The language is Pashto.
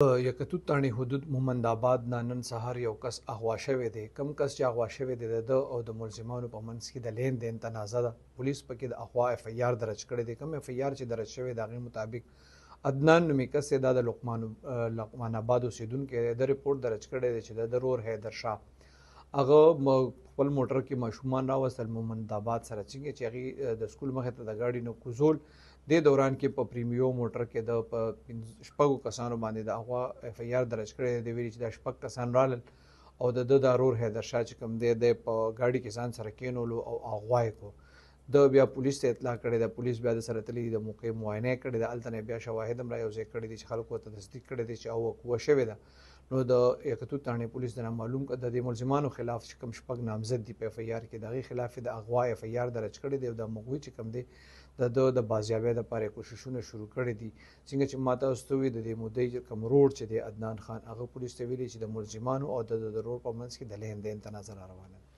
یکتوت تاڼي حدود مومند آباد نه نن سهار یو کس اغوا شوی دی. کم کس چې اغوا شوی دی د ده او د ملزمانو په منځ کې د لین دین تنازع ده. پولیس پکې د اغوا اف ای آر درج کړی دی. کوم اف ای آر چې درج شوی د هغې مطابق عدنان نومي کس دی، دا د لقمان آباد اوسېدونکی دی. د رپورټ درج کړی دی چې د ورور حیدر شاه هغه خپل موټر کې ماشومان راوستل مومند آباد سره څنګه چې هغې د سکول مخې ته د ګاډي نه کوزول. دې دوران کې په پریمیو موټر کې د شپږو کسانو باندې د اغوا اف ای آر درج کړی دی. ویلي چې دا شپږ کسان رالل او د ده د ورور حیدر شاه چې کوم دی دی په ګاډي کې ځان سره کېنولو او اغوا یې کړو. د بیا پولیس ته اطلاع کړې ده. پولیس بیا د سره تللي د موقع معاینه یې کړې ده. هلته نه بیا شواهد هم را یو ځای کړي دي چې خلکو ورته تصدیق کړی دی چې اغوا شوې ده. نو د یکتوت تاڼي پولیس د معلوم د دې ملزمانو خلاف چې کوم شپږ نامزد دي په اف ای آر کې، د هغې خلاف د اغوا اف ای آر درج کړی دی او د مغوی چې کوم دی د بازیابۍ دپاره کوششونه شروع کړي دي. څنګه چې ما تاسو ته وویل د دې مودې کوم روډ چې دی عدنان خان، هغه پولیس ته ویلي چې د ملزمانو او د ورور په منځ کې د لین دین تنازع را روانه ده.